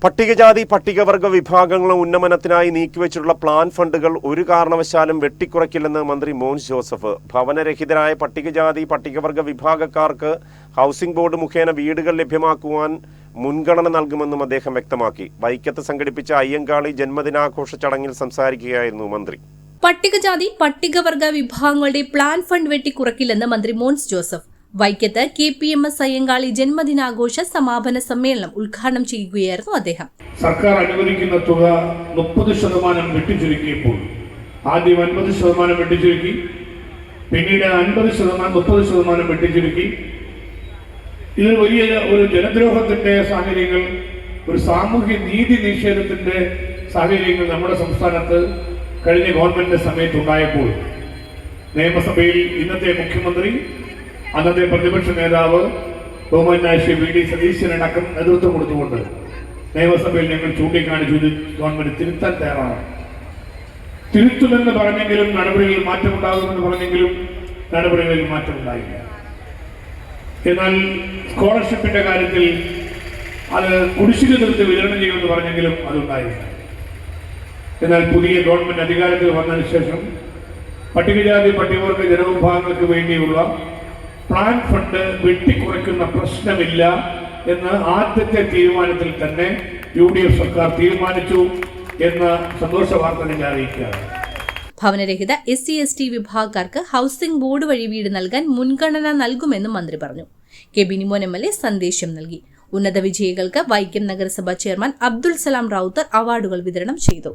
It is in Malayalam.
പട്ടികജാതി പട്ടികവർഗ വിഭാഗങ്ങളുടെ ഉന്നമനത്തിനായി നീക്കിവെച്ചിട്ടുള്ള പ്ലാൻ ഫണ്ടുകൾ ഒരു കാരണവശാലും വെട്ടിക്കുറയ്ക്കില്ലെന്ന് മന്ത്രി മോൻസ് ജോസഫ്. ഭവനരഹിതരായ പട്ടികജാതി പട്ടികവർഗ വിഭാഗക്കാർക്ക് ഹൗസിംഗ് ബോർഡ് മുഖേന വീടുകൾ ലഭ്യമാക്കുവാൻ മുൻഗണന നൽകുമെന്നും അദ്ദേഹം വ്യക്തമാക്കി. വൈക്കത്ത് സംഘടിപ്പിച്ച അയ്യങ്കാളി ജന്മദിനാഘോഷ ചടങ്ങിൽ സംസാരിക്കുകയായിരുന്നു മന്ത്രി. പട്ടികജാതി പട്ടികവർഗ വിഭാഗങ്ങളുടെ പ്ലാൻ ഫണ്ട് വെട്ടിക്കുറയ്ക്കില്ലെന്ന് മന്ത്രി മോൻസ് ജോസഫ് വൈക്കത്ത് KPMS അയ്യങ്കാളി ജന്മദിനാഘോഷ സമാപന സമ്മേളനം ഉദ്ഘാടനം ചെയ്യുകയായിരുന്നു അദ്ദേഹം. സർക്കാർ അനുവദിക്കുന്ന തുക 30% വെട്ടിച്ചുരുക്കിയപ്പോൾ ആദ്യം 50% വെട്ടിച്ചുരുക്കി, പിന്നീട് 50%, 30% വെട്ടിച്ചുരുക്കി. ഇതിൽ വലിയ ഒരു ജനദ്രോഹത്തിന്റെ സാഹചര്യങ്ങൾ, ഒരു സാമൂഹ്യ നീതി നിഷേധത്തിന്റെ സാഹചര്യങ്ങൾ നമ്മുടെ സംസ്ഥാനത്ത് കഴിഞ്ഞ ഗവൺമെന്റിന്റെ സമയത്തുണ്ടായപ്പോൾ നിയമസഭയിൽ ഇന്നത്തെ മുഖ്യമന്ത്രി, അന്നത്തെ പ്രതിപക്ഷ നേതാവ് ബഹുമാന്യനായ ശ്രീ VD സതീശനടക്കം നേതൃത്വം കൊടുത്തുകൊണ്ട് നിയമസഭയിൽ ഞങ്ങൾ ചൂണ്ടിക്കാണിച്ചു ഗവൺമെന്റ് തിരുത്താൻ തയ്യാറാണ്. തിരുത്തുമെന്ന് പറഞ്ഞെങ്കിലും നടപടികളിൽ മാറ്റമുണ്ടാകുമെന്ന് പറഞ്ഞെങ്കിലും നടപടികളിൽ മാറ്റമുണ്ടായില്ല. എന്നാൽ സ്കോളർഷിപ്പിന്റെ കാര്യത്തിൽ അത് കുടിശ്ശിക തീർത്ത് വിതരണം ചെയ്യുമെന്ന് പറഞ്ഞെങ്കിലും അതുണ്ടായില്ല. എന്നാൽ പുതിയ ഗവൺമെന്റ് അധികാരത്തിൽ വന്നതിന് ശേഷം പട്ടികജാതി പട്ടികവർഗ ജനവിഭാഗങ്ങൾക്ക് വേണ്ടിയുള്ള പ്ലാൻ ഫണ്ട് വെട്ടിക്കുറയ്ക്കുന്ന പ്രശ്നമില്ല എന്ന് ആദ്യത്തെ തീരുമാനത്തിൽ തന്നെ UDF സർക്കാർ തീരുമാനിച്ചു എന്ന സന്തോഷ വാർത്ത ഞാൻ അറിയിക്കുകയാണ്. ഭവനരഹിത SC/ST വിഭാഗക്കാർക്ക് ഹൗസിംഗ് ബോർഡ് വഴി വീട് നൽകാൻ മുൻഗണന നൽകുമെന്നും മന്ത്രി പറഞ്ഞു. കെ ബിനിമോൻ MLA സന്ദേശം നൽകി. ഉന്നത വിജയികൾക്ക് വൈക്കം നഗരസഭ ചെയർമാൻ അബ്ദുൾ സലാം റൌത്തർ അവാർഡുകൾ വിതരണം ചെയ്തു.